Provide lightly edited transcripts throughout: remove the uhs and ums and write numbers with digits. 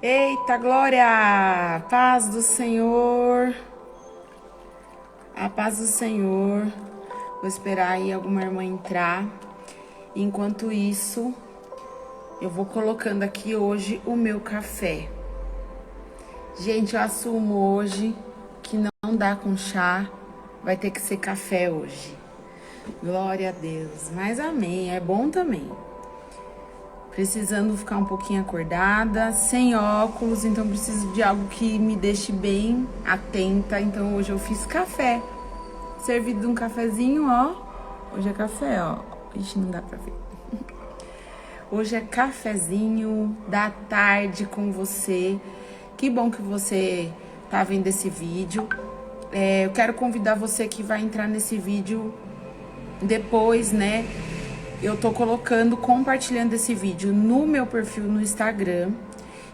Eita, glória! Paz do Senhor. A paz do Senhor. Vou esperar aí alguma irmã entrar. Enquanto isso, eu vou colocando aqui hoje o meu café. Gente, eu assumo hoje que não dá com chá. Vai ter que ser café hoje. Glória a Deus. Mas amém, é bom também. Precisando ficar um pouquinho acordada, sem óculos, então preciso de algo que me deixe bem atenta. Então hoje eu fiz café, servido de um cafezinho, ó. Hoje é café, ó. Ixi, não dá pra ver. Hoje é cafezinho da tarde com você. Que bom que você tá vendo esse vídeo. Eu quero convidar você que vai entrar nesse vídeo depois, né? Eu tô compartilhando esse vídeo no meu perfil no Instagram.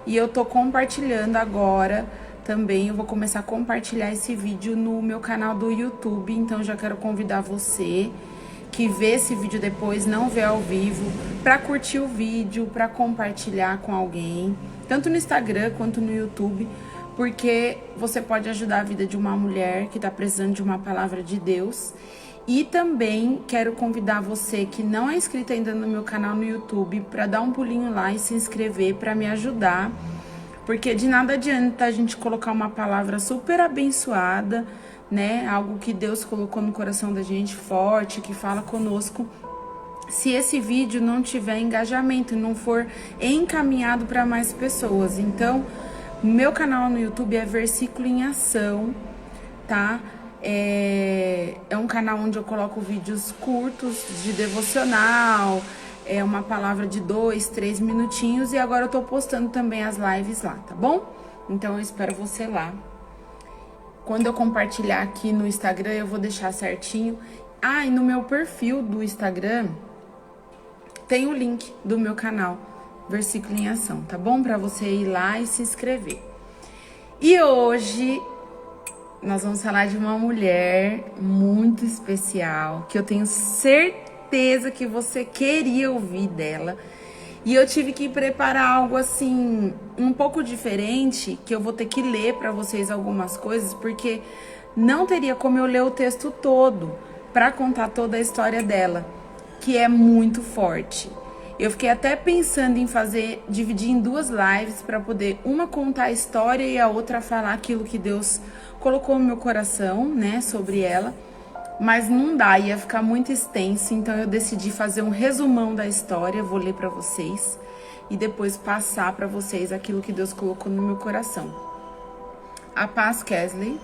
E eu tô compartilhando agora também. Eu vou começar a compartilhar esse vídeo no meu canal do YouTube. Então já quero convidar você que vê esse vídeo depois, não vê ao vivo, pra curtir o vídeo, pra compartilhar com alguém, tanto no Instagram quanto no YouTube, porque você pode ajudar a vida de uma mulher que tá precisando de uma palavra de Deus. E também quero convidar você que não é inscrito ainda no meu canal no YouTube para dar um pulinho lá e se inscrever para me ajudar, porque de nada adianta a gente colocar uma palavra super abençoada, né? Algo que Deus colocou no coração da gente forte, que fala conosco, se esse vídeo não tiver engajamento, não for encaminhado para mais pessoas. Então, meu canal no YouTube é Versículo em Ação, tá? É um canal onde eu coloco vídeos curtos de devocional, uma palavra de 2, 3 minutinhos, e agora eu tô postando também as lives lá, tá bom? Então eu espero você lá. Quando eu compartilhar aqui no Instagram, eu vou deixar certinho. E no meu perfil do Instagram tem o link do meu canal, Versículo em Ação, tá bom? Pra você ir lá e se inscrever. E hoje nós vamos falar de uma mulher muito especial, que eu tenho certeza que você queria ouvir dela. E eu tive que preparar algo assim, um pouco diferente, que eu vou ter que ler para vocês algumas coisas, porque não teria como eu ler o texto todo para contar toda a história dela, que é muito forte. Eu fiquei até pensando em dividir em 2 lives para poder uma contar a história e a outra falar aquilo que Deus colocou no meu coração, né, sobre ela. Mas não dá, ia ficar muito extenso, então eu decidi fazer um resumão da história, vou ler para vocês e depois passar para vocês aquilo que Deus colocou no meu coração. A Paz Kesley.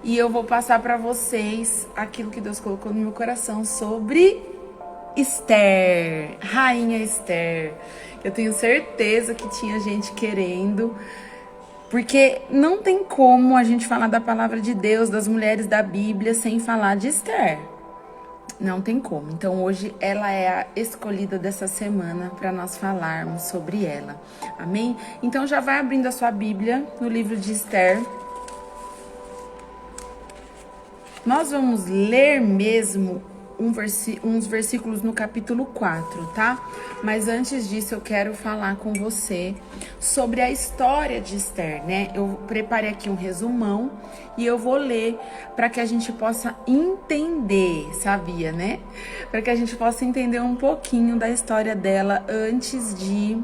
E eu vou passar para vocês aquilo que Deus colocou no meu coração sobre Esther, Rainha Esther. Eu tenho certeza que tinha gente querendo, porque não tem como a gente falar da palavra de Deus, das mulheres da Bíblia, sem falar de Esther. Não tem como. Então hoje ela é a escolhida dessa semana para nós falarmos sobre ela. Amém? Então já vai abrindo a sua Bíblia no livro de Esther. Nós vamos ler mesmo uns versículos no capítulo 4, tá? Mas antes disso eu quero falar com você sobre a história de Esther, né? Eu preparei aqui um resumão e eu vou ler para que a gente possa entender, sabia, né? Para que a gente possa entender um pouquinho da história dela antes de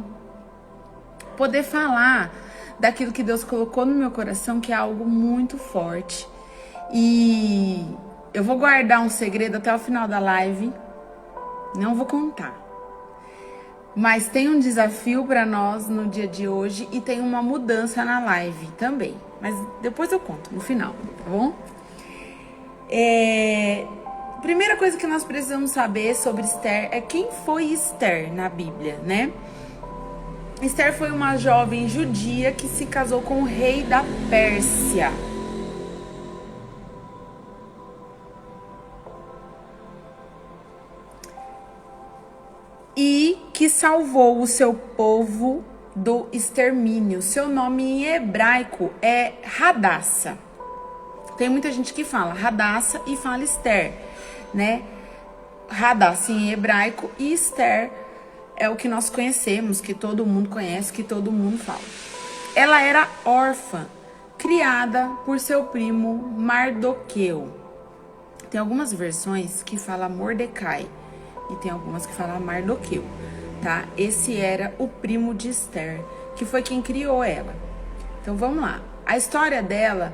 poder falar daquilo que Deus colocou no meu coração, que é algo muito forte. E eu vou guardar um segredo até o final da live, não vou contar. Mas tem um desafio para nós no dia de hoje e tem uma mudança na live também. Mas depois eu conto, no final, tá bom? Primeira coisa que nós precisamos saber sobre Esther é quem foi Esther na Bíblia, né? Esther foi uma jovem judia que se casou com o rei da Pérsia. E que salvou o seu povo do extermínio. Seu nome em hebraico é Hadassah. Tem muita gente que fala Hadassah e fala Esther, né? Hadassah em hebraico e Esther é o que nós conhecemos, que todo mundo conhece, que todo mundo fala. Ela era órfã, criada por seu primo Mardoqueu. Tem algumas versões que falam Mordecai e tem algumas que falam Mardoqueu, tá? Esse era o primo de Esther, que foi quem criou ela. Então vamos lá. A história dela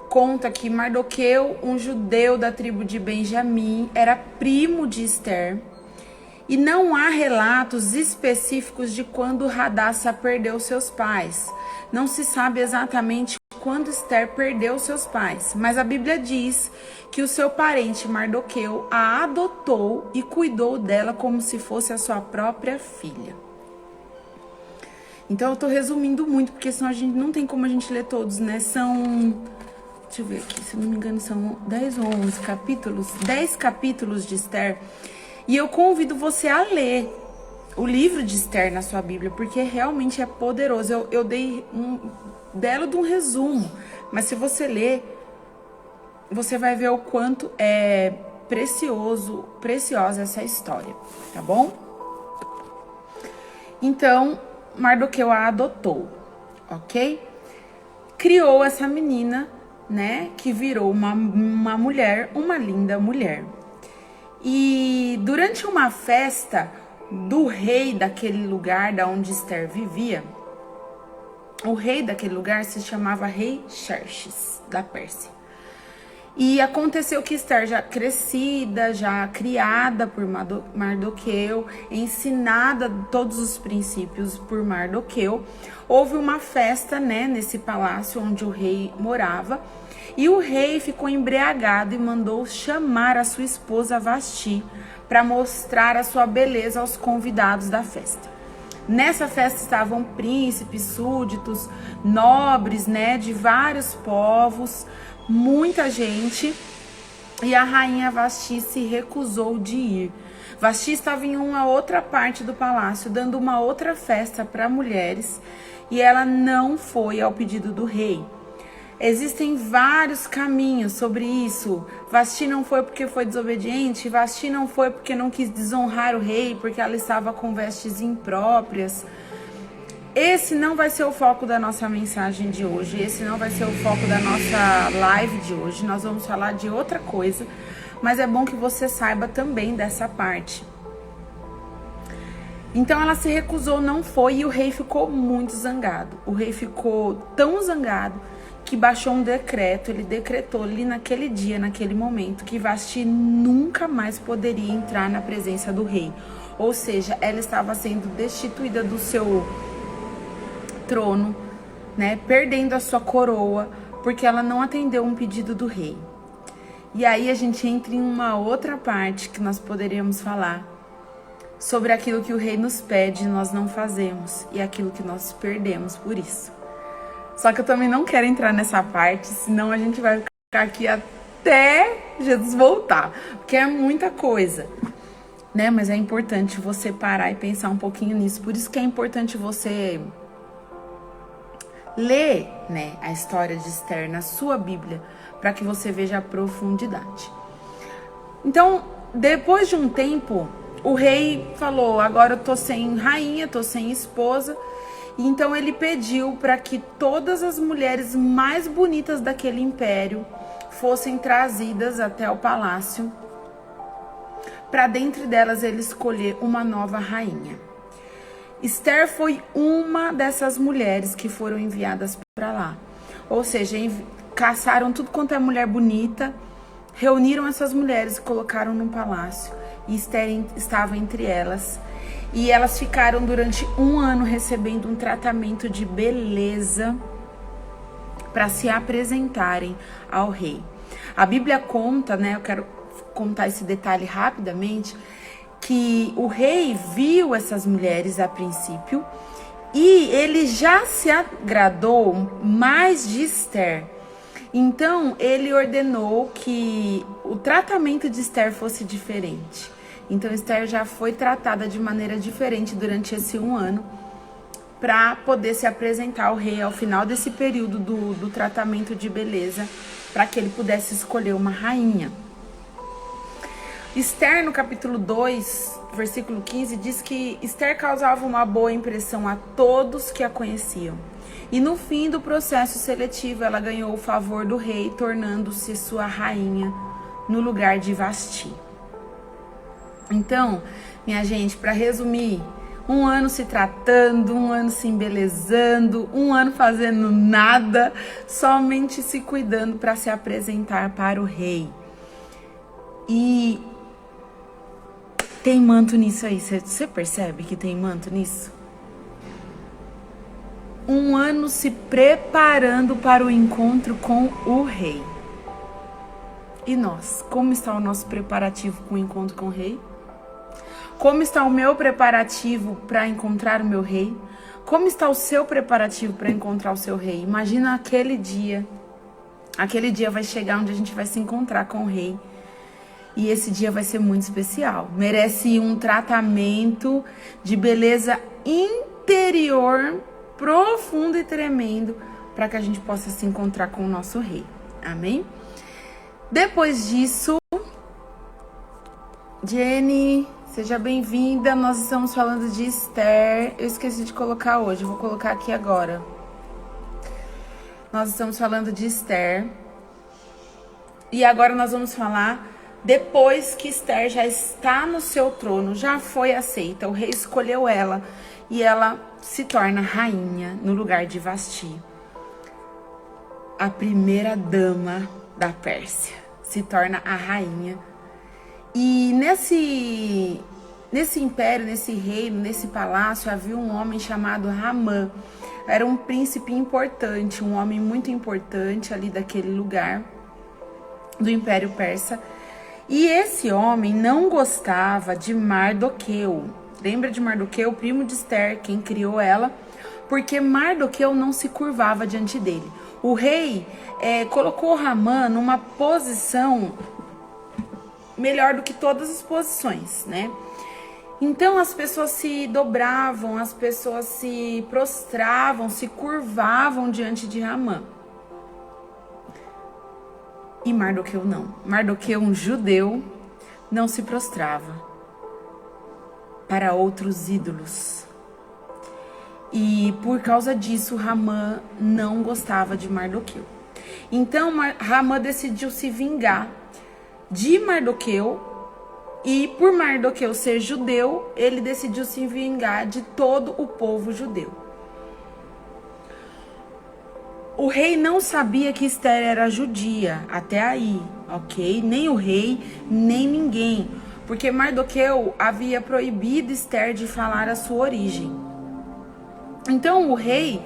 conta que Mardoqueu, um judeu da tribo de Benjamim, era primo de Esther. E não há relatos específicos de quando Hadassah perdeu seus pais. Não se sabe exatamente quando Esther perdeu seus pais, mas a Bíblia diz que o seu parente Mardoqueu a adotou e cuidou dela como se fosse a sua própria filha. Então eu tô resumindo muito, porque senão a gente não tem como a gente ler todos, né? São, deixa eu ver aqui, se não me engano são 10 ou 11 capítulos, 10 capítulos de Esther. E eu convido você a ler o livro de Esther na sua Bíblia, porque realmente é poderoso. Eu dei um belo de um resumo, mas se você ler, você vai ver o quanto é preciosa essa história, tá bom? Então, Mardoqueu a adotou, ok? Criou essa menina, né, que virou uma mulher, uma linda mulher. E durante uma festa do rei daquele lugar da onde Esther vivia, o rei daquele lugar se chamava Rei Xerxes, da Pérsia. E aconteceu que Esther, já crescida, já criada por Mardoqueu, ensinada todos os princípios por Mardoqueu, houve uma festa, né, nesse palácio onde o rei morava. E o rei ficou embriagado e mandou chamar a sua esposa Vasti para mostrar a sua beleza aos convidados da festa. Nessa festa estavam príncipes, súditos, nobres, né, de vários povos, muita gente. E a rainha Vasti se recusou de ir. Vasti estava em uma outra parte do palácio, dando uma outra festa para mulheres, e ela não foi ao pedido do rei. Existem vários caminhos sobre isso. Vasti não foi porque foi desobediente, Vasti não foi porque não quis desonrar o rei, porque ela estava com vestes impróprias. Esse não vai ser o foco da nossa mensagem de hoje, esse não vai ser o foco da nossa live de hoje. Nós vamos falar de outra coisa, mas é bom que você saiba também dessa parte. Então ela se recusou, não foi, e o rei ficou muito zangado. O rei ficou tão zangado que baixou um decreto. Ele decretou ali naquele dia, naquele momento, que Vasti nunca mais poderia entrar na presença do rei. Ou seja, ela estava sendo destituída do seu trono, né, perdendo a sua coroa, porque ela não atendeu um pedido do rei. E aí a gente entra em uma outra parte que nós poderíamos falar sobre aquilo que o rei nos pede e nós não fazemos, e aquilo que nós perdemos por isso. Só que eu também não quero entrar nessa parte, senão a gente vai ficar aqui até Jesus voltar, porque é muita coisa, né? Mas é importante você parar e pensar um pouquinho nisso. Por isso que é importante você ler, né, a história de Esther na sua Bíblia, para que você veja a profundidade. Então, depois de um tempo, o rei falou: agora eu tô sem rainha, tô sem esposa. E então ele pediu para que todas as mulheres mais bonitas daquele império fossem trazidas até o palácio, para dentre delas ele escolher uma nova rainha. Esther foi uma dessas mulheres que foram enviadas para lá. Ou seja, caçaram tudo quanto é mulher bonita, reuniram essas mulheres e colocaram num palácio. E Esther estava entre elas. E elas ficaram durante um ano recebendo um tratamento de beleza para se apresentarem ao rei. A Bíblia conta, né? Eu quero contar esse detalhe rapidamente, que o rei viu essas mulheres a princípio e ele já se agradou mais de Esther. Então ele ordenou que o tratamento de Esther fosse diferente. Então Esther já foi tratada de maneira diferente durante esse um ano, para poder se apresentar ao rei ao final desse período do tratamento de beleza, para que ele pudesse escolher uma rainha. Esther, no capítulo 2, versículo 15, diz que Esther causava uma boa impressão a todos que a conheciam. E no fim do processo seletivo, ela ganhou o favor do rei, tornando-se sua rainha no lugar de Vasti. Então, minha gente, para resumir, um ano se tratando, um ano se embelezando, um ano fazendo nada, somente se cuidando para se apresentar para o rei. E tem manto nisso aí, você percebe que tem manto nisso? Um ano se preparando para o encontro com o rei. E nós, como está o nosso preparativo com o encontro com o rei? Como está o meu preparativo para encontrar o meu rei? Como está o seu preparativo para encontrar o seu rei? Imagina aquele dia. Aquele dia vai chegar onde a gente vai se encontrar com o rei. E esse dia vai ser muito especial. Merece um tratamento de beleza interior profundo e tremendo para que a gente possa se encontrar com o nosso rei. Amém? Depois disso, Jenny, seja bem-vinda. Nós estamos falando de Esther. Eu esqueci de colocar hoje, eu vou colocar aqui agora. Nós estamos falando de Esther. E agora nós vamos falar depois que Esther já está no seu trono, já foi aceita. O rei escolheu ela e ela se torna rainha no lugar de Vasti. A primeira dama da Pérsia se torna a rainha. E nesse império, nesse reino, nesse palácio, havia um homem chamado Ramã. Era um príncipe importante, um homem muito importante ali daquele lugar, do Império Persa. E esse homem não gostava de Mardoqueu. Lembra de Mardoqueu, primo de Esther, quem criou ela? Porque Mardoqueu não se curvava diante dele. O rei colocou Ramã numa posição melhor do que todas as posições, né? Então as pessoas se dobravam, as pessoas se prostravam, se curvavam diante de Ramã. E Mardoqueu não. Mardoqueu, um judeu, não se prostrava para outros ídolos. E por causa disso, Ramã não gostava de Mardoqueu. Então, Ramã decidiu se vingar de Mardoqueu. E por Mardoqueu ser judeu, ele decidiu se vingar de todo o povo judeu. O rei não sabia que Esther era judia, até aí, ok? Nem o rei, nem ninguém. Porque Mardoqueu havia proibido Esther de falar a sua origem. Então o rei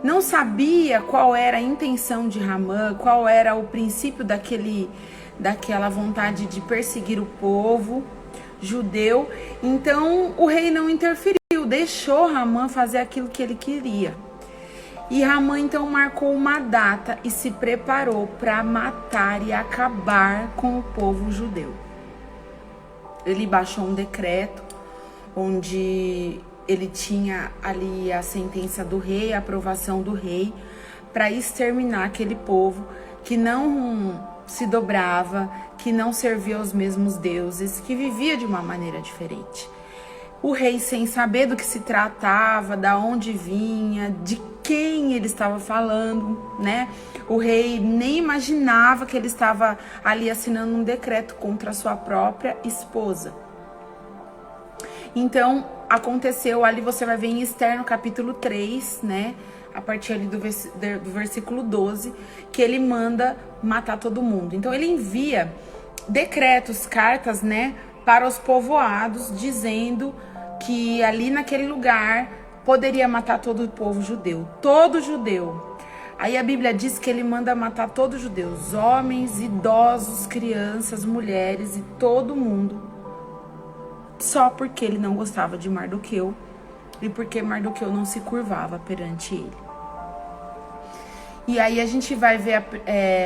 não sabia qual era a intenção de Ramã, qual era o princípio daquela vontade de perseguir o povo judeu. Então o rei não interferiu, deixou Ramã fazer aquilo que ele queria. E Ramã então marcou uma data e se preparou para matar e acabar com o povo judeu. Ele baixou um decreto onde ele tinha ali a sentença do rei, a aprovação do rei, para exterminar aquele povo que não se dobrava, que não servia aos mesmos deuses, que vivia de uma maneira diferente. O rei, sem saber do que se tratava, da onde vinha, de quem ele estava falando, né? O rei nem imaginava que ele estava ali assinando um decreto contra a sua própria esposa. Então, aconteceu ali, você vai ver em Esther no capítulo 3, né? A partir ali do versículo 12, que ele manda matar todo mundo. Então, ele envia decretos, cartas, né? Para os povoados, dizendo que ali naquele lugar poderia matar todo o povo judeu. Todo judeu. Aí a Bíblia diz que ele manda matar todos os judeus. Homens, idosos, crianças, mulheres e todo mundo. Só porque ele não gostava de Mardoqueu. E porque Mardoqueu não se curvava perante ele. E aí a gente vai ver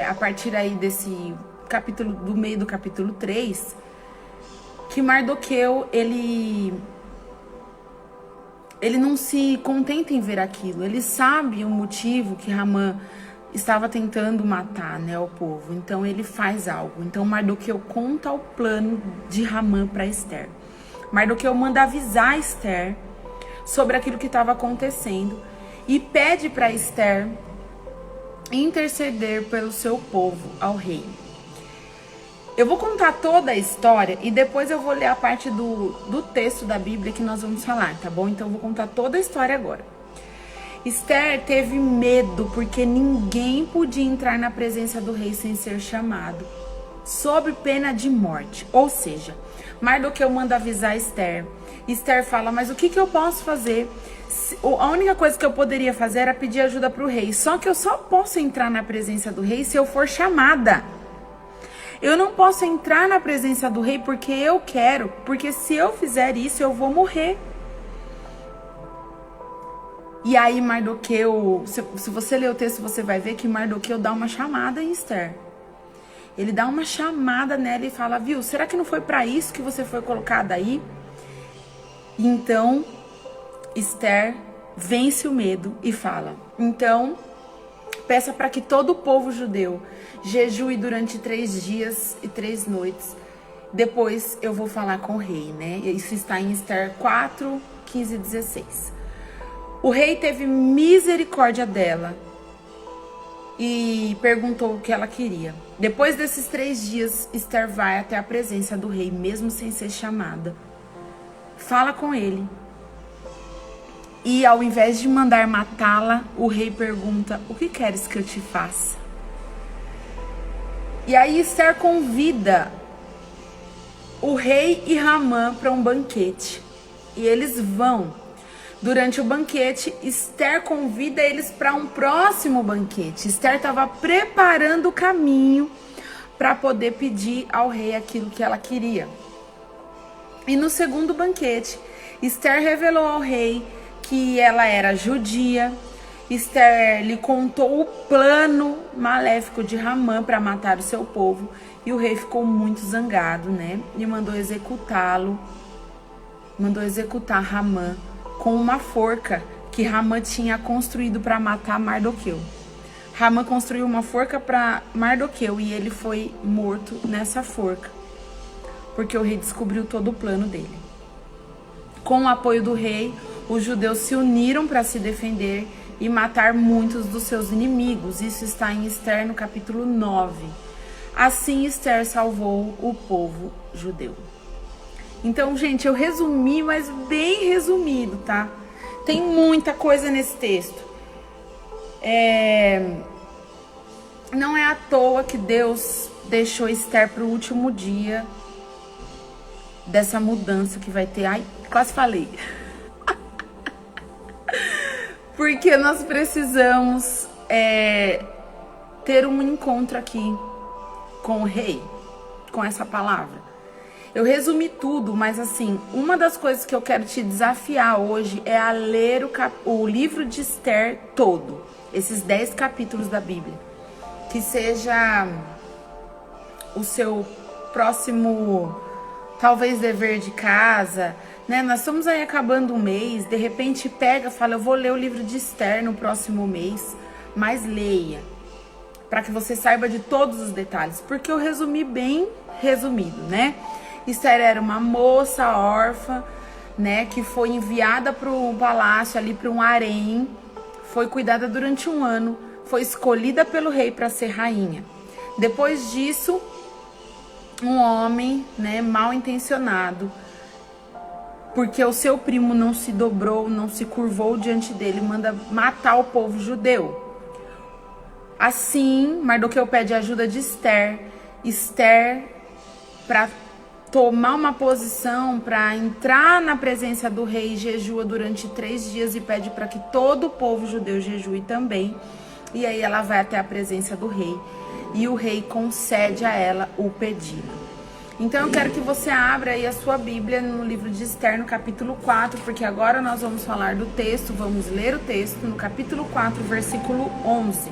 a partir aí desse capítulo, do meio do capítulo 3... que Mardoqueu, ele não se contenta em ver aquilo. Ele sabe o motivo que Ramã estava tentando matar, né, o povo. Então ele faz algo. Então Mardoqueu conta o plano de Hamã para Esther. Mardoqueu manda avisar Esther sobre aquilo que estava acontecendo e pede para Esther interceder pelo seu povo ao rei. Eu vou contar toda a história e depois eu vou ler a parte do texto da Bíblia que nós vamos falar, tá bom? Então eu vou contar toda a história agora. Esther teve medo porque ninguém podia entrar na presença do rei sem ser chamado, sob pena de morte. Ou seja, Mardoqueu manda avisar Esther. Esther fala, mas o que eu posso fazer? A única coisa que eu poderia fazer era pedir ajuda para o rei. Só que eu só posso entrar na presença do rei se eu for chamada. Eu não posso entrar na presença do rei porque eu quero, porque se eu fizer isso eu vou morrer. E aí Mardoqueu, se você ler o texto, você vai ver que Mardoqueu dá uma chamada em Esther. Ele dá uma chamada nela e fala, viu, será que não foi para isso que você foi colocada aí? Então, Esther vence o medo e fala, então, peça para que todo o povo judeu jejue durante 3 dias e 3 noites. Depois eu vou falar com o rei, né? Isso está em Esther 4, 15 e 16. O rei teve misericórdia dela e perguntou o que ela queria. Depois desses 3 dias, Esther vai até a presença do rei, mesmo sem ser chamada. Fala com ele. E ao invés de mandar matá-la, o rei pergunta, o que queres que eu te faça? E aí Esther convida o rei e Hamã para um banquete. E eles vão. Durante o banquete, Esther convida eles para um próximo banquete. Esther estava preparando o caminho para poder pedir ao rei aquilo que ela queria. E no segundo banquete, Esther revelou ao rei que ela era judia. Esther lhe contou o plano maléfico de Hamã para matar o seu povo. E o rei ficou muito zangado, né? E mandou executá-lo. Mandou executar Hamã com uma forca que Hamã tinha construído para matar Mardoqueu. Hamã construiu uma forca para Mardoqueu e ele foi morto nessa forca, porque o rei descobriu todo o plano dele. Com o apoio do rei, os judeus se uniram para se defender e matar muitos dos seus inimigos. Isso está em Esther, no capítulo 9. Assim, Esther salvou o povo judeu. Então, gente, eu resumi, mas bem resumido, tá? Tem muita coisa nesse texto. Não é à toa que Deus deixou Esther para o último dia dessa mudança que vai ter. Ai, quase falei. Porque nós precisamos ter um encontro aqui com o rei, com essa palavra. Eu resumi tudo, mas assim, uma das coisas que eu quero te desafiar hoje é a ler o livro de Esther todo, esses 10 capítulos da Bíblia. Que seja o seu próximo, talvez, dever de casa, né? Nós estamos aí acabando um mês, de repente pega, fala, eu vou ler o livro de Esther no próximo mês, mas leia, para que você saiba de todos os detalhes, porque eu resumi bem resumido, né? Esther era uma moça órfã, né, que foi enviada para o palácio, ali para um harém, foi cuidada durante 1 ano, foi escolhida pelo rei para ser rainha. Depois disso, um homem, né, mal intencionado, porque o seu primo não se dobrou, não se curvou diante dele, manda matar o povo judeu. Assim, Mardoqueu pede ajuda de Esther. Esther, para tomar uma posição, para entrar na presença do rei, jejua durante 3 dias e pede para que todo o povo judeu jejue também. E aí ela vai até a presença do rei e o rei concede a ela o pedido. Então eu quero que você abra aí a sua Bíblia no livro de Esther, no capítulo 4, porque agora nós vamos falar do texto, vamos ler o texto no capítulo 4, versículo 11.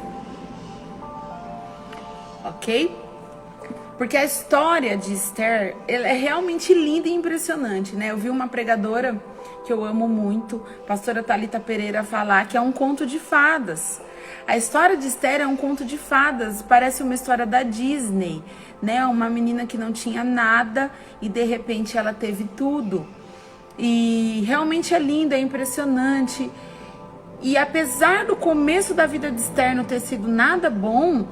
Ok? Porque a história de Esther, ela é realmente linda e impressionante, né? Eu vi uma pregadora que eu amo muito, pastora Thalita Pereira, falar que é um conto de fadas. A história de Esther é um conto de fadas, parece uma história da Disney, né? Uma menina que não tinha nada e de repente ela teve tudo. E realmente é linda, é impressionante. E apesar do começo da vida de Esther não ter sido nada bom,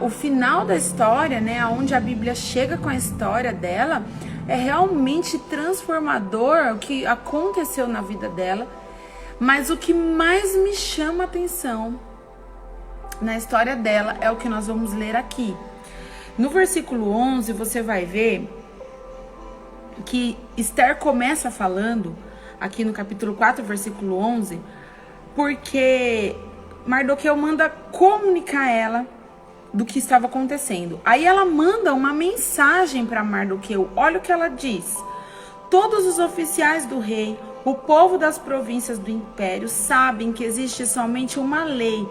o final da história, né, onde a Bíblia chega com a história dela, é realmente transformador o que aconteceu na vida dela. Mas o que mais me chama a atenção na história dela é o que nós vamos ler aqui. No versículo 11, você vai ver que Esther começa falando, aqui no capítulo 4, versículo 11, porque Mardoqueu manda comunicar a ela do que estava acontecendo. Aí ela manda uma mensagem para Mardoqueu. Olha o que ela diz: todos os oficiais do rei, o povo das províncias do império sabem que existe somente uma lei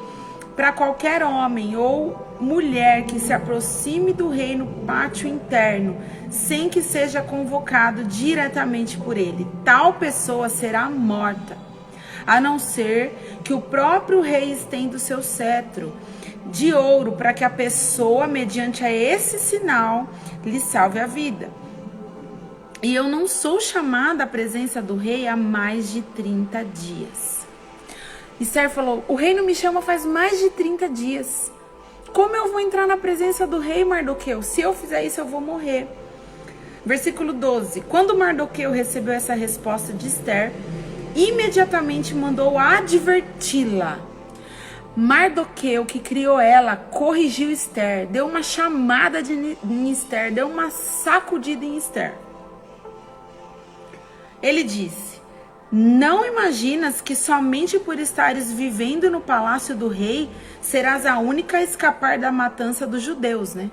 para qualquer homem ou mulher que se aproxime do rei no pátio interno, sem que seja convocado diretamente por ele. Tal pessoa será morta, a não ser que o próprio rei estenda o seu cetro de ouro para que a pessoa, mediante a esse sinal, lhe salve a vida. E eu não sou chamada à presença do rei há mais de 30 dias. Esther falou: o rei não me chama faz mais de 30 dias. Como eu vou entrar na presença do rei, Mardoqueu? Se eu fizer isso, eu vou morrer. Versículo 12. Quando Mardoqueu recebeu essa resposta de Esther, imediatamente mandou adverti-la. Mardoqueu, que criou ela, corrigiu Esther, deu uma chamada em Esther, deu uma sacudida em Esther. Ele disse: não imaginas que somente por estares vivendo no palácio do rei serás a única a escapar da matança dos judeus, né?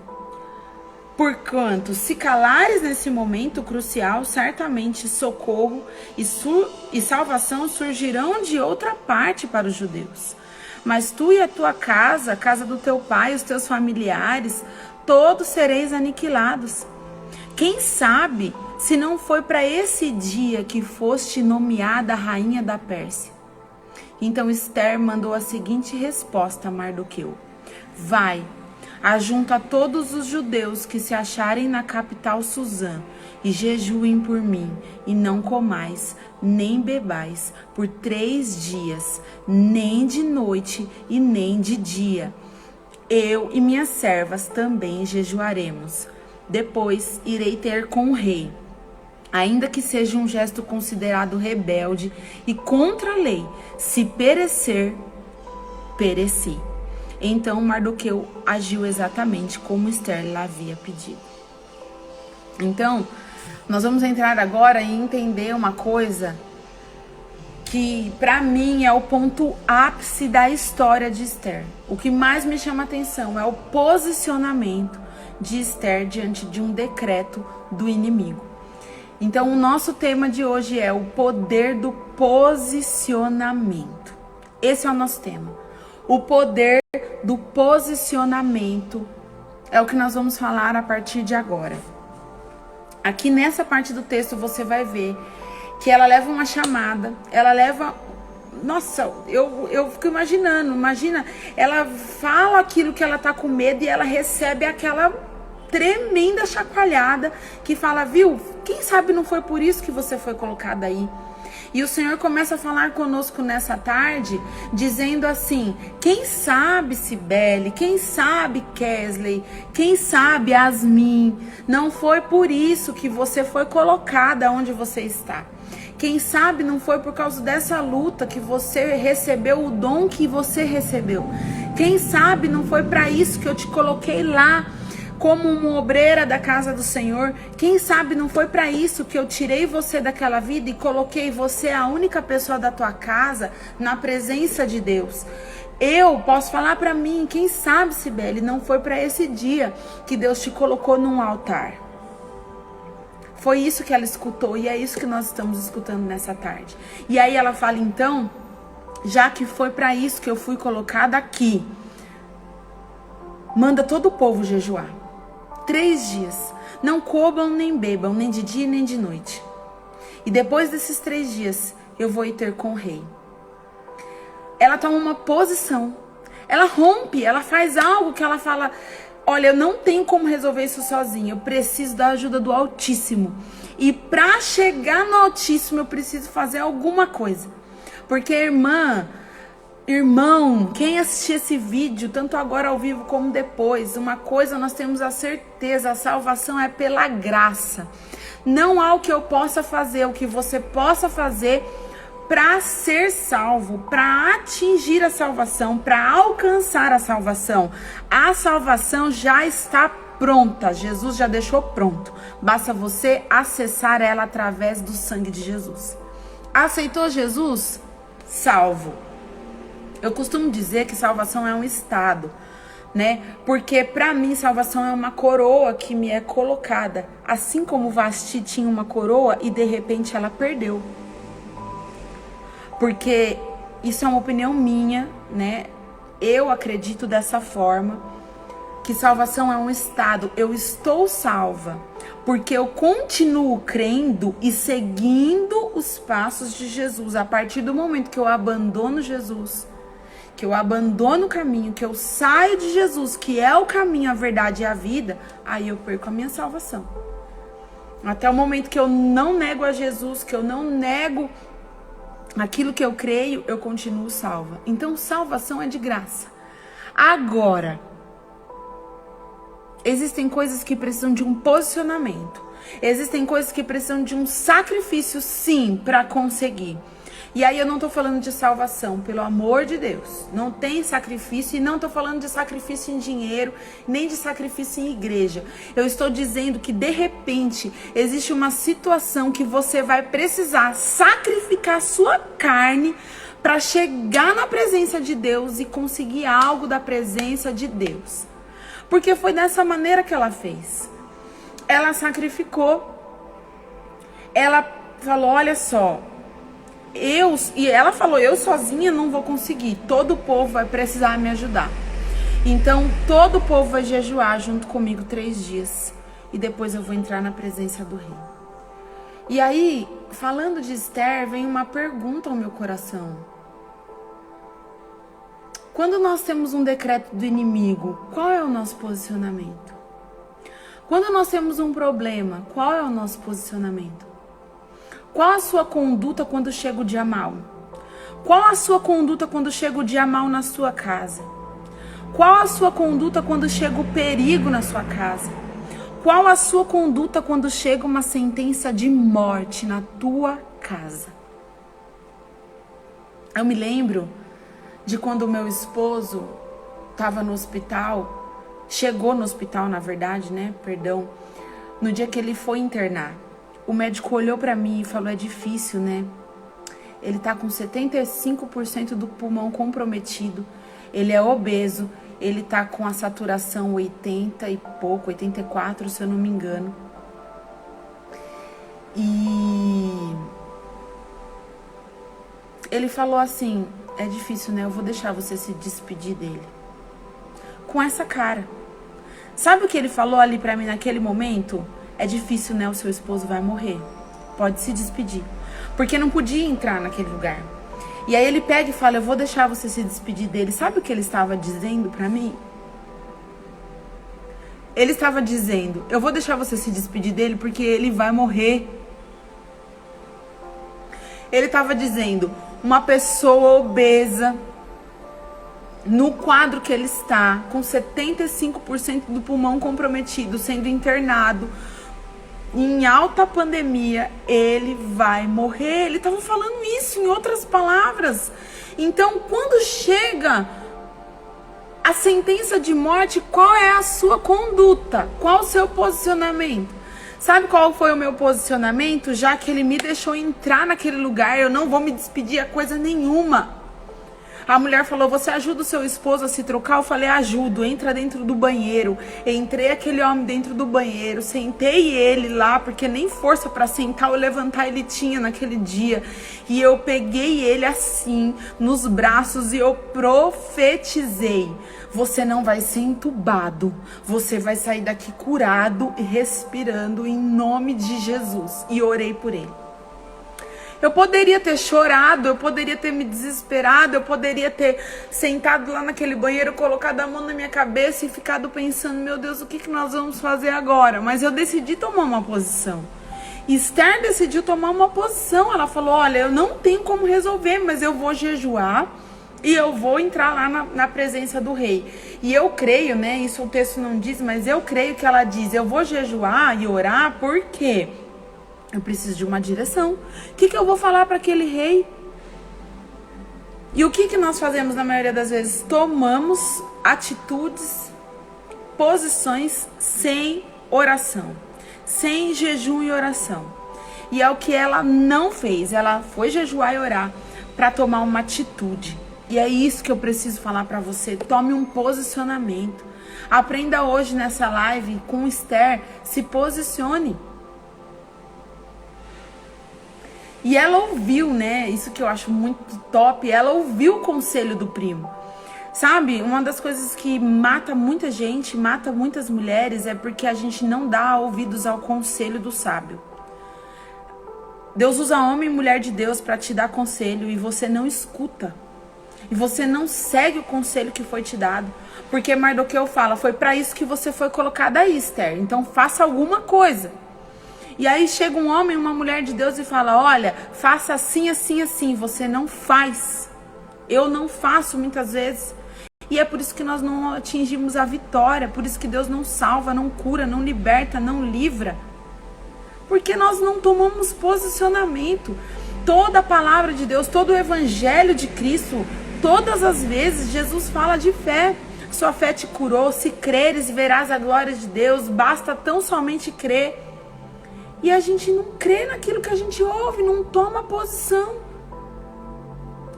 Porquanto, se calares nesse momento crucial, certamente socorro e salvação surgirão de outra parte para os judeus. Mas tu e a tua casa, a casa do teu pai, os teus familiares, todos sereis aniquilados. Quem sabe se não foi para esse dia que foste nomeada rainha da Pérsia? Então Esther mandou a seguinte resposta a Mardoqueu: vai, ajunta todos os judeus que se acharem na capital Suzã e jejuem por mim, e não comais, nem bebais por 3 dias, nem de noite e nem de dia. Eu e minhas servas também jejuaremos. Depois irei ter com o rei, ainda que seja um gesto considerado rebelde e contra a lei. Se perecer, pereci. Então Mardoqueu agiu exatamente como Esther lhe havia pedido. Então, nós vamos entrar agora e entender uma coisa que para mim é o ponto ápice da história de Esther. O que mais me chama a atenção é o posicionamento de Esther diante de um decreto do inimigo. Então, o nosso tema de hoje é o poder do posicionamento. Esse é o nosso tema. O poder do posicionamento é o que nós vamos falar a partir de agora. Aqui nessa parte do texto você vai ver que ela leva uma chamada, ela leva... Nossa, eu fico imaginando, imagina, ela fala aquilo que ela tá com medo e ela recebe aquela tremenda chacoalhada que fala: viu, quem sabe não foi por isso que você foi colocada aí? E o Senhor começa a falar conosco nessa tarde, dizendo assim: quem sabe, Cibele, quem sabe, Kesley, quem sabe, Yasmin, não foi por isso que você foi colocada onde você está. Quem sabe não foi por causa dessa luta que você recebeu o dom que você recebeu. Quem sabe não foi para isso que eu te coloquei lá como uma obreira da casa do Senhor. Quem sabe não foi para isso que eu tirei você daquela vida e coloquei você, a única pessoa da tua casa, na presença de Deus. Eu posso falar para mim, quem sabe, Cibele, não foi para esse dia que Deus te colocou num altar. Foi isso que ela escutou e é isso que nós estamos escutando nessa tarde. E aí ela fala: então, já que foi para isso que eu fui colocada aqui, manda todo o povo jejuar 3 dias. Não comam nem bebam, nem de dia nem de noite. E depois desses 3 dias, eu vou ir ter com o rei. Ela toma uma posição. Ela rompe, ela faz algo que ela fala: olha, eu não tenho como resolver isso sozinha, eu preciso da ajuda do Altíssimo. E para chegar no Altíssimo eu preciso fazer alguma coisa. Porque irmão, quem assistir esse vídeo, tanto agora ao vivo como depois, uma coisa nós temos a certeza: a salvação é pela graça. Não há o que eu possa fazer, o que você possa fazer para ser salvo, para atingir a salvação, para alcançar a salvação. A salvação já está pronta, Jesus já deixou pronto. Basta você acessar ela através do sangue de Jesus. Aceitou Jesus? Salvo. Eu costumo dizer que salvação é um estado, né? Porque para mim salvação é uma coroa que me é colocada. Assim como Vasti tinha uma coroa e de repente ela perdeu. Porque isso é uma opinião minha, né? Eu acredito dessa forma, que salvação é um estado. Eu estou salva porque eu continuo crendo e seguindo os passos de Jesus. A partir do momento que eu abandono Jesus, que eu abandono o caminho, que eu saio de Jesus, que é o caminho, a verdade e a vida, aí eu perco a minha salvação. Até o momento que eu não nego a Jesus, que eu não nego aquilo que eu creio, eu continuo salva. Então, salvação é de graça. Agora, existem coisas que precisam de um posicionamento. Existem coisas que precisam de um sacrifício, sim, para conseguir. E aí eu não tô falando de salvação, pelo amor de Deus. Não tem sacrifício, e não tô falando de sacrifício em dinheiro, nem de sacrifício em igreja. Eu estou dizendo que, de repente, existe uma situação que você vai precisar sacrificar a sua carne para chegar na presença de Deus e conseguir algo da presença de Deus. Porque foi dessa maneira que ela fez. Ela sacrificou. Ela falou: olha só, e ela falou: eu sozinha não vou conseguir, todo o povo vai precisar me ajudar. Então todo o povo vai jejuar junto comigo 3 dias. E depois eu vou entrar na presença do rei. E aí, falando de Esther, vem uma pergunta ao meu coração. Quando nós temos um decreto do inimigo, qual é o nosso posicionamento? Quando nós temos um problema, qual é o nosso posicionamento? Qual a sua conduta quando chega o dia mal? Qual a sua conduta quando chega o dia mal na sua casa? Qual a sua conduta quando chega o perigo na sua casa? Qual a sua conduta quando chega uma sentença de morte na tua casa? Eu me lembro de quando o meu esposo estava no hospital, chegou no hospital, na verdade, né? Perdão. No dia que ele foi internar. O médico olhou pra mim e falou: é difícil, né? Ele tá com 75% do pulmão comprometido. Ele é obeso. Ele tá com a saturação 80 e pouco, 84, se eu não me engano. E ele falou assim: é difícil, né? Eu vou deixar você se despedir dele. Com essa cara. Sabe o que ele falou ali pra mim naquele momento? É difícil, né? O seu esposo vai morrer. Pode se despedir. Porque não podia entrar naquele lugar. E aí ele pega e fala: eu vou deixar você se despedir dele. Sabe o que ele estava dizendo pra mim? Ele estava dizendo: eu vou deixar você se despedir dele porque ele vai morrer. Ele estava dizendo: uma pessoa obesa, no quadro que ele está, com 75% do pulmão comprometido, sendo internado, em alta pandemia, ele vai morrer. Ele estava falando isso, em outras palavras. Então, quando chega a sentença de morte, qual é a sua conduta? Qual o seu posicionamento? Sabe qual foi o meu posicionamento? Já que ele me deixou entrar naquele lugar, eu não vou me despedir a coisa nenhuma. A mulher falou: você ajuda o seu esposo a se trocar? Eu falei: ajudo, entra dentro do banheiro. Entrei aquele homem dentro do banheiro, sentei ele lá, porque nem força para sentar ou levantar ele tinha naquele dia. E eu peguei ele assim, nos braços, e eu profetizei: você não vai ser entubado, você vai sair daqui curado e respirando em nome de Jesus. E orei por ele. Eu poderia ter chorado, eu poderia ter me desesperado, eu poderia ter sentado lá naquele banheiro, colocado a mão na minha cabeça e ficado pensando, meu Deus, o que nós vamos fazer agora? Mas eu decidi tomar uma posição. Esther decidiu tomar uma posição. Ela falou, olha, eu não tenho como resolver, mas eu vou jejuar e eu vou entrar lá na presença do rei. E eu creio, né, isso o texto não diz, mas eu creio que ela diz, eu vou jejuar e orar, por quê? Eu preciso de uma direção. O que eu vou falar para aquele rei? E o que nós fazemos na maioria das vezes? Tomamos atitudes, posições sem oração, sem jejum e oração. E é o que ela não fez. Ela foi jejuar e orar para tomar uma atitude. E é isso que eu preciso falar para você. Tome um posicionamento. Aprenda hoje nessa live com Esther, se posicione. E ela ouviu, né? Isso que eu acho muito top. Ela ouviu o conselho do primo. Sabe? Uma das coisas que mata muita gente, mata muitas mulheres, é porque a gente não dá ouvidos ao conselho do sábio. Deus usa homem e mulher de Deus para te dar conselho e você não escuta. E você não segue o conselho que foi te dado. Porque Mardoqueu fala, foi para isso que você foi colocada aí, Esther. Então faça alguma coisa. E aí chega um homem, uma mulher de Deus e fala, olha, faça assim, assim, assim. Você não faz. Eu não faço muitas vezes. E é por isso que nós não atingimos a vitória. Por isso que Deus não salva, não cura, não liberta, não livra. Porque nós não tomamos posicionamento. Toda a palavra de Deus, todo o evangelho de Cristo, todas as vezes Jesus fala de fé. Sua fé te curou, se creres verás a glória de Deus. Basta tão somente crer. E a gente não crê naquilo que a gente ouve, não toma posição.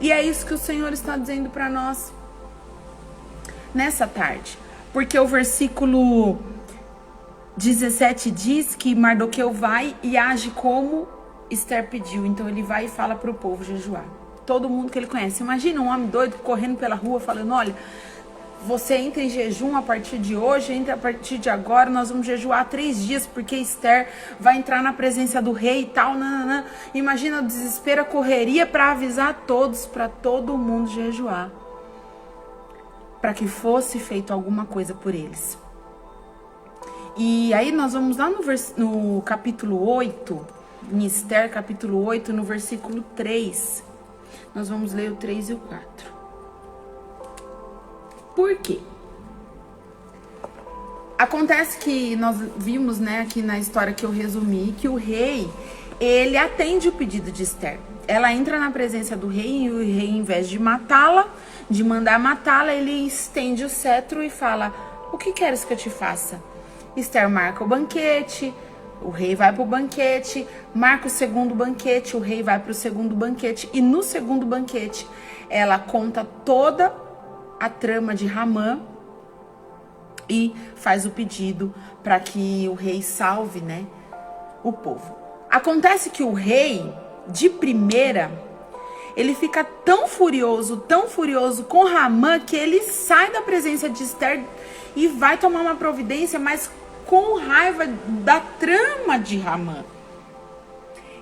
E é isso que o Senhor está dizendo para nós nessa tarde. Porque o versículo 17 diz que Mardoqueu vai e age como Esther pediu. Então ele vai e fala para o povo jejuar. Todo mundo que ele conhece. Imagina um homem doido correndo pela rua falando, olha, você entra em jejum a partir de hoje, entra a partir de agora, nós vamos jejuar 3 dias, porque Esther vai entrar na presença do rei e tal, nananã. Imagina o desespero, a correria para avisar todos, para todo mundo jejuar. Para que fosse feito alguma coisa por eles. E aí nós vamos lá no capítulo 8, em Esther, capítulo 8, no versículo 3. Nós vamos ler o 3 e o 4. Por quê? Acontece que nós vimos, né, aqui na história que eu resumi, que o rei, ele atende o pedido de Esther. Ela entra na presença do rei e o rei, em vez de matá-la, de mandar matá-la, ele estende o cetro e fala, o que queres que eu te faça? Esther marca o banquete, o rei vai para o banquete, marca o segundo banquete, o rei vai para o segundo banquete. E no segundo banquete, ela conta toda a trama de Ramã e faz o pedido para que o rei salve, né, o povo. Acontece que o rei, de primeira, ele fica tão furioso com Ramã, que ele sai da presença de Esther e vai tomar uma providência, mas com raiva da trama de Ramã.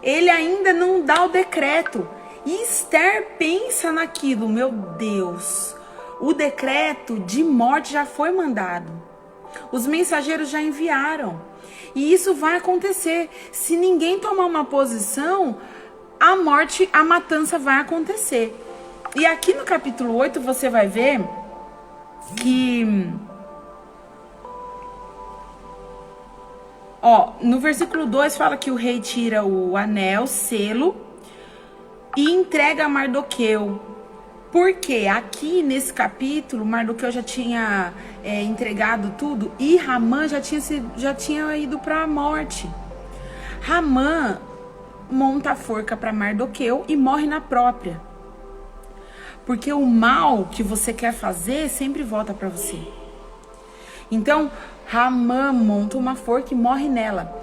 Ele ainda não dá o decreto. E Esther pensa naquilo, meu Deus, o decreto de morte já foi mandado. Os mensageiros já enviaram. E isso vai acontecer. Se ninguém tomar uma posição, a morte, a matança vai acontecer. E aqui no capítulo 8 você vai ver que... no versículo 2 fala que o rei tira o anel, selo, e entrega a Mardoqueu. Porque aqui nesse capítulo, Mardoqueu já tinha entregado tudo e Ramã já tinha ido para a morte. Ramã monta a forca para Mardoqueu e morre na própria. Porque o mal que você quer fazer sempre volta para você. Então, Ramã monta uma forca e morre nela.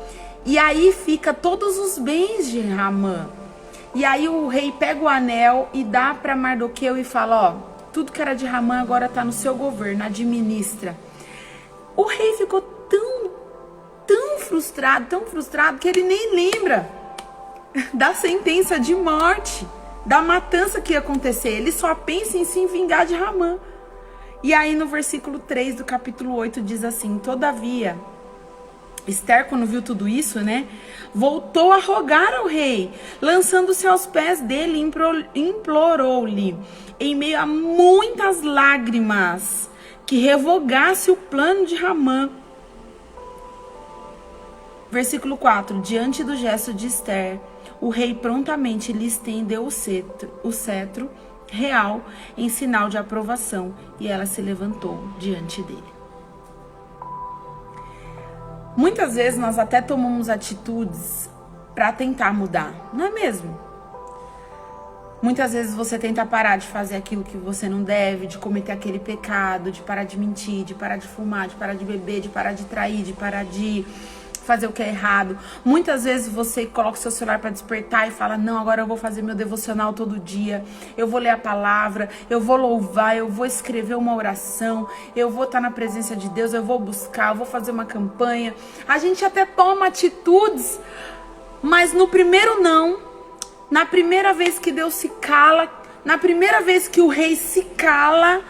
E aí fica todos os bens de Ramã. E aí o rei pega o anel e dá para Mardoqueu e fala, tudo que era de Ramã agora está no seu governo, administra. O rei ficou tão frustrado, que ele nem lembra da sentença de morte, da matança que ia acontecer. Ele só pensa em se vingar de Ramã. E aí no versículo 3 do capítulo 8 diz assim: todavia, Ester, quando viu tudo isso, né, voltou a rogar ao rei, lançando-se aos pés dele, implorou-lhe, em meio a muitas lágrimas, que revogasse o plano de Ramã. Versículo 4, diante do gesto de Ester, o rei prontamente lhe estendeu o cetro real em sinal de aprovação, e ela se levantou diante dele. Muitas vezes nós até tomamos atitudes para tentar mudar, não é mesmo? Muitas vezes você tenta parar de fazer aquilo que você não deve, de cometer aquele pecado, de parar de mentir, de parar de fumar, de parar de beber, de parar de trair, de parar de fazer o que é errado. Muitas vezes você coloca o seu celular para despertar e fala: não, agora eu vou fazer meu devocional todo dia, eu vou ler a palavra, eu vou louvar, eu vou escrever uma oração, eu vou estar na presença de Deus, eu vou buscar, eu vou fazer uma campanha. A gente até toma atitudes, mas no primeiro não, na primeira vez que Deus se cala, na primeira vez que o rei se cala,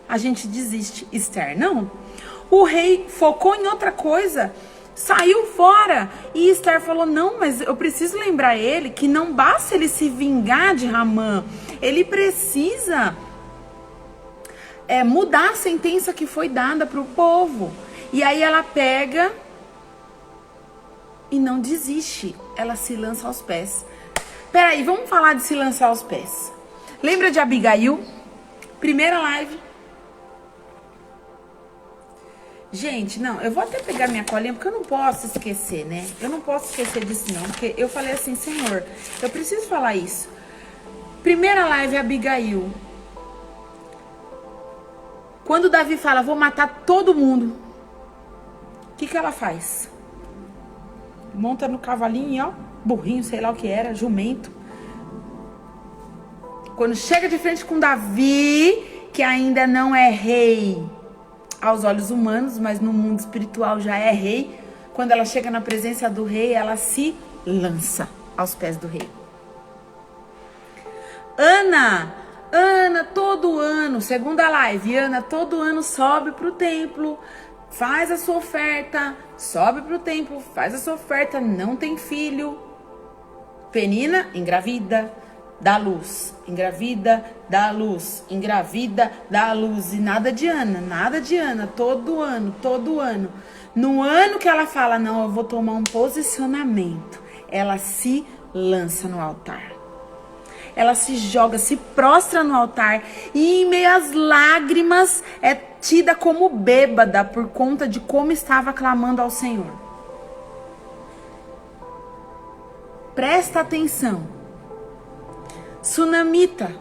a gente desiste. Ester não. O rei focou em outra coisa, saiu fora. E Ester falou: não, mas eu preciso lembrar ele que não basta ele se vingar de Ramã, ele precisa mudar a sentença que foi dada para o povo. E aí ela pega e não desiste, ela se lança aos pés. Peraí, vamos falar de se lançar aos pés. Lembra de Abigail? Primeira live. Gente, não, eu vou até pegar minha colinha, porque eu não posso esquecer, né? Eu não posso esquecer disso não, porque eu falei assim: Senhor, eu preciso falar isso. Primeira live, Abigail. Quando Davi fala: vou matar todo mundo, o que ela faz? Monta no cavalinho, ó, burrinho, sei lá o que era, jumento. Quando chega de frente com Davi, que ainda não é rei aos olhos humanos, mas no mundo espiritual já é rei. Quando ela chega na presença do rei, ela se lança aos pés do rei. Ana, todo ano, segunda live, Ana todo ano sobe pro templo, faz a sua oferta, sobe pro templo, faz a sua oferta, não tem filho. Penina, engravida, dá luz, engravida, dá luz, engravida, dá luz. E nada de Ana, todo ano. No ano que ela fala: não, eu vou tomar um posicionamento, ela se lança no altar. Ela se joga, se prostra no altar, e em meio às lágrimas é tida como bêbada por conta de como estava clamando ao Senhor. Presta atenção. Sunamita,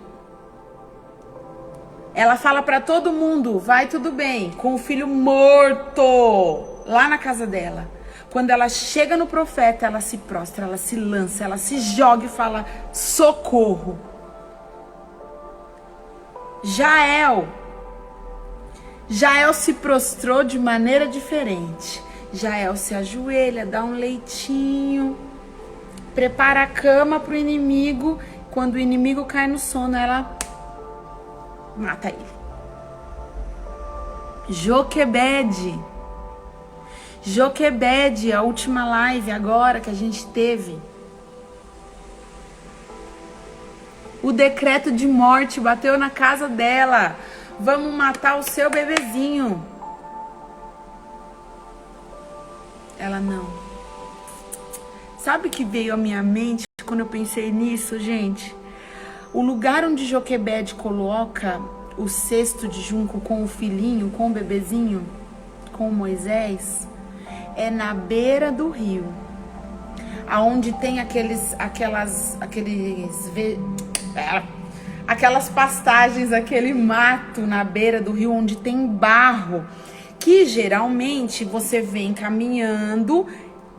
ela fala para todo mundo: vai tudo bem, com o filho morto lá na casa dela. Quando ela chega no profeta, ela se prostra, ela se lança, ela se joga e fala: socorro. Jael se prostrou de maneira diferente. Jael se ajoelha, dá um leitinho, prepara a cama para o inimigo. Quando o inimigo cai no sono, ela mata ele. Joquebede, a última live agora que a gente teve. O decreto de morte bateu na casa dela. Vamos matar o seu bebezinho. Ela não. Sabe o que veio à minha mente quando eu pensei nisso, gente? O lugar onde Joquebede coloca o cesto de junco com o filhinho, com o bebezinho, com Moisés, é na beira do rio, aonde tem aquelas pastagens, aquele mato na beira do rio, onde tem barro, que geralmente você vem caminhando,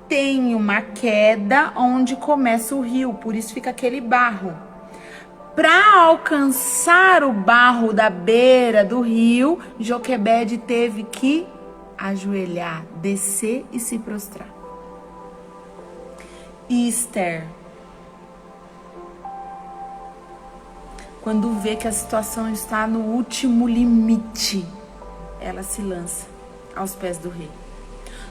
tem uma queda onde começa o rio, por isso fica aquele barro. Para alcançar o barro da beira do rio, Joquebede teve que ajoelhar, descer e se prostrar. E Ester quando vê que a situação está no último limite, ela se lança aos pés do rei.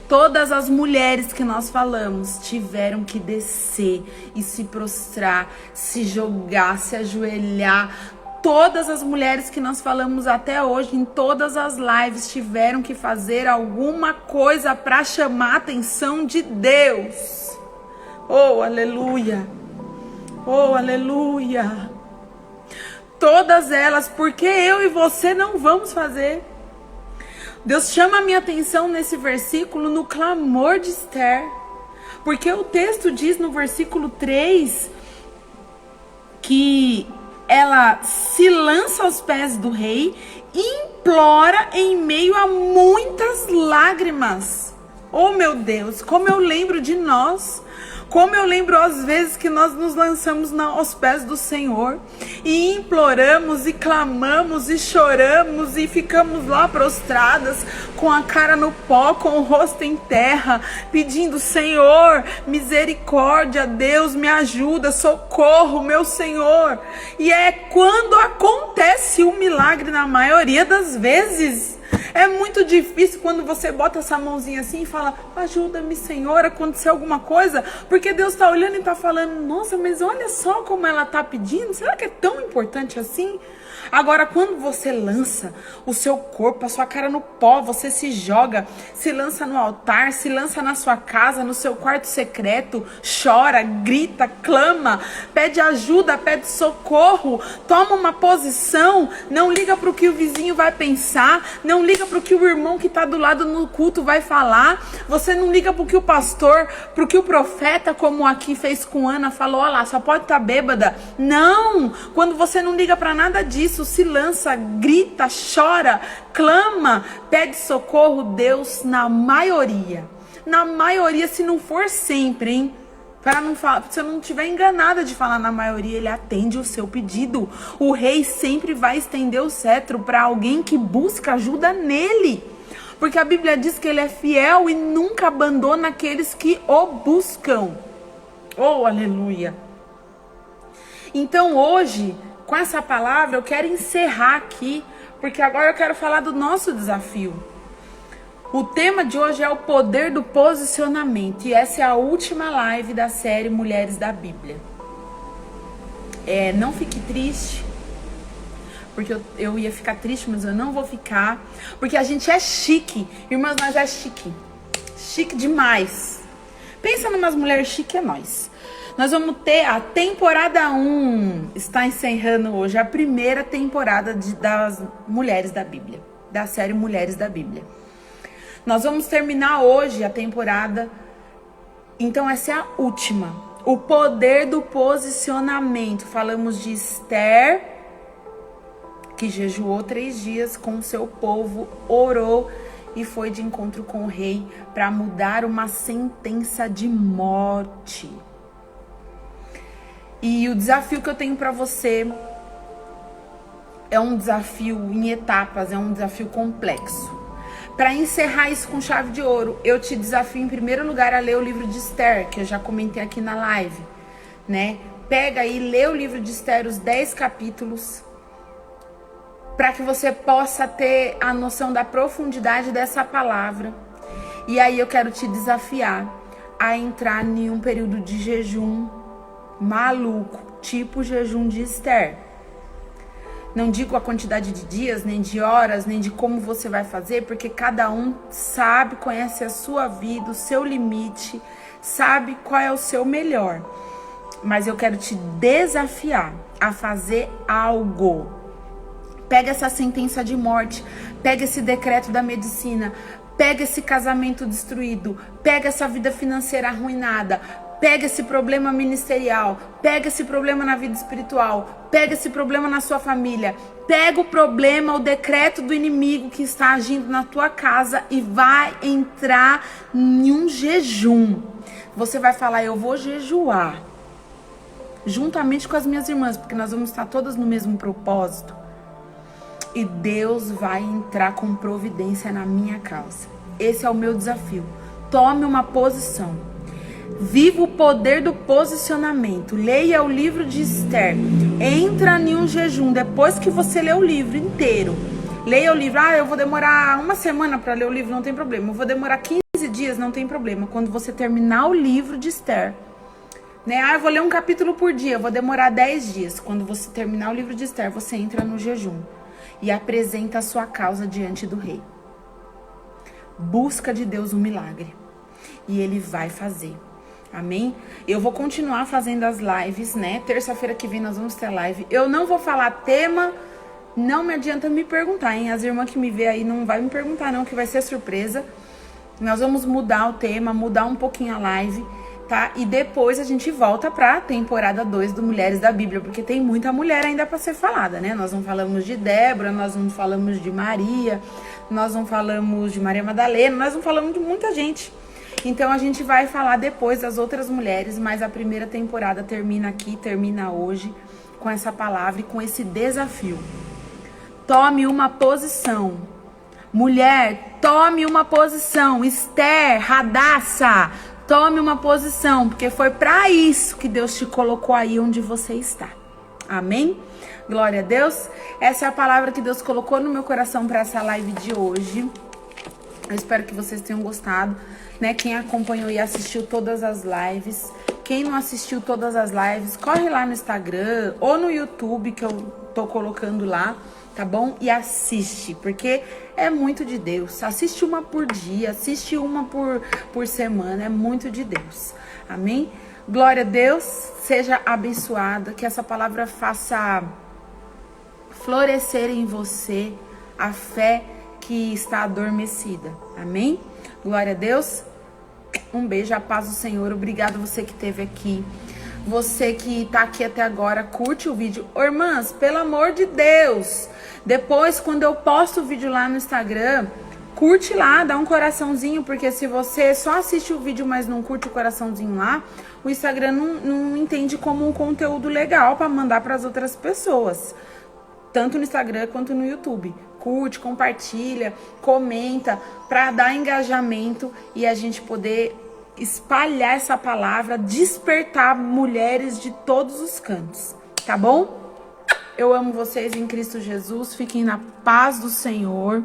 Todas as mulheres que nós falamos tiveram que descer e se prostrar, se jogar, se ajoelhar. Todas as mulheres que nós falamos até hoje, em todas as lives, tiveram que fazer alguma coisa para chamar a atenção de Deus. Oh, aleluia! Oh, aleluia! Todas elas, porque eu e você não vamos fazer. Deus chama a minha atenção nesse versículo no clamor de Esther. Porque o texto diz no versículo 3 que ela se lança aos pés do rei e implora em meio a muitas lágrimas. Oh meu Deus, como eu lembro de nós. Como eu lembro às vezes que nós nos lançamos aos pés do Senhor e imploramos e clamamos e choramos e ficamos lá prostradas com a cara no pó, com o rosto em terra, pedindo: Senhor, misericórdia, Deus, me ajuda, socorro, meu Senhor. E é quando acontece o milagre, na maioria das vezes. É muito difícil quando você bota essa mãozinha assim e fala: ajuda-me, Senhor, aconteceu alguma coisa, porque Deus está olhando e está falando: nossa, mas olha só como ela está pedindo, será que é tão importante assim? Agora, quando você lança o seu corpo, a sua cara no pó, você se joga, se lança no altar, se lança na sua casa, no seu quarto secreto, chora, grita, clama, pede ajuda, pede socorro, toma uma posição, não liga para o que o vizinho vai pensar, não liga para o que o irmão que está do lado no culto vai falar, você não liga para o que o pastor, para o que o profeta, como aqui fez com Ana, falou: olha lá, só pode estar bêbada. Não! Quando você não liga para nada disso, se lança, grita, chora, clama, pede socorro, Deus, na maioria, se não for sempre, hein? Para não falar, se eu não estiver enganada de falar na maioria, ele atende o seu pedido. O rei sempre vai estender o cetro para alguém que busca ajuda nele. Porque a Bíblia diz que ele é fiel e nunca abandona aqueles que o buscam. Oh, aleluia! Então hoje, com essa palavra, eu quero encerrar aqui, porque agora eu quero falar do nosso desafio. O tema de hoje é o poder do posicionamento, e essa é a última live da série Mulheres da Bíblia. Não fique triste, porque eu ia ficar triste, mas eu não vou ficar, porque a gente é chique, irmãs, nós é chique demais. Pensa numas mulheres chique, é nós. Nós vamos ter a temporada 1, está encerrando hoje a primeira temporada das Mulheres da Bíblia, da série Mulheres da Bíblia. Nós vamos terminar hoje a temporada, então essa é a última. O poder do posicionamento. Falamos de Esther, que jejuou 3 dias com o seu povo, orou e foi de encontro com o rei para mudar uma sentença de morte. E o desafio que eu tenho para você é um desafio em etapas, é um desafio complexo. Para encerrar isso com chave de ouro, eu te desafio em primeiro lugar a ler o livro de Esther, que eu já comentei aqui na live, né? Pega aí, lê o livro de Esther, os 10 capítulos, para que você possa ter a noção da profundidade dessa palavra. E aí eu quero te desafiar a entrar em um período de jejum maluco, tipo o jejum de Esther. Não digo a quantidade de dias, nem de horas, nem de como você vai fazer, porque cada um sabe, conhece a sua vida, o seu limite, sabe qual é o seu melhor. Mas eu quero te desafiar a fazer algo. Pega essa sentença de morte, pega esse decreto da medicina, pega esse casamento destruído, pega essa vida financeira arruinada, pega esse problema ministerial, pega esse problema na vida espiritual, pega esse problema na sua família, pega o problema, o decreto do inimigo que está agindo na tua casa e vai entrar em um jejum. Você vai falar: eu vou jejuar, juntamente com as minhas irmãs, porque nós vamos estar todas no mesmo propósito. E Deus vai entrar com providência na minha causa. Esse é o meu desafio. Tome uma posição. Viva o poder do posicionamento. Leia o livro de Esther. Entra em um jejum depois que você lê o livro inteiro. Leia o livro. Eu vou demorar uma semana para ler o livro, não tem problema. Eu vou demorar 15 dias, não tem problema. Quando você terminar o livro de Esther, né? Eu vou ler um capítulo por dia, eu vou demorar 10 dias. Quando você terminar o livro de Esther, você entra no jejum e apresenta a sua causa diante do rei. Busca de Deus um milagre. E ele vai fazer. Amém? Eu vou continuar fazendo as lives, né? Terça-feira que vem nós vamos ter live. Eu não vou falar tema, não me adianta me perguntar, hein? As irmãs que me vê aí não vai me perguntar não, que vai ser surpresa. Nós vamos mudar o tema, mudar um pouquinho a live, tá? E depois a gente volta pra temporada 2 do Mulheres da Bíblia, porque tem muita mulher ainda pra ser falada, né? Nós não falamos de Débora, nós não falamos de Maria, nós não falamos de Maria Madalena, nós não falamos de muita gente. Então a gente vai falar depois das outras mulheres, mas a primeira temporada termina aqui, termina hoje, com essa palavra e com esse desafio. Tome uma posição. Mulher, tome uma posição. Esther, Radassa, tome uma posição, porque foi para isso que Deus te colocou aí onde você está. Amém? Glória a Deus. Essa é a palavra que Deus colocou no meu coração para essa live de hoje. Eu espero que vocês tenham gostado, né? Quem acompanhou e assistiu todas as lives. Quem não assistiu todas as lives, corre lá no Instagram ou no YouTube, que eu tô colocando lá, tá bom? E assiste, porque é muito de Deus. Assiste uma por dia, assiste uma por semana, é muito de Deus. Amém? Glória a Deus, seja abençoada, que essa palavra faça florescer em você a fé que está adormecida. Amém? Glória a Deus. Um beijo, a paz do Senhor. Obrigado você que esteve aqui. Você que tá aqui até agora, curte o vídeo. Irmãs, pelo amor de Deus, depois quando eu posto o vídeo lá no Instagram, curte lá, dá um coraçãozinho, porque se você só assiste o vídeo, mas não curte o coraçãozinho lá, o Instagram não entende como um conteúdo legal para mandar para as outras pessoas. Tanto no Instagram quanto no YouTube. Curte, compartilha, comenta, para dar engajamento e a gente poder espalhar essa palavra, despertar mulheres de todos os cantos, tá bom? Eu amo vocês em Cristo Jesus, fiquem na paz do Senhor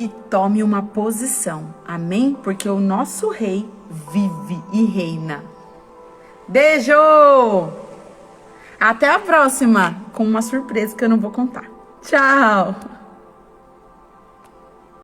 e tome uma posição, amém? Porque o nosso rei vive e reina. Beijo! Até a próxima, com uma surpresa que eu não vou contar. Tchau!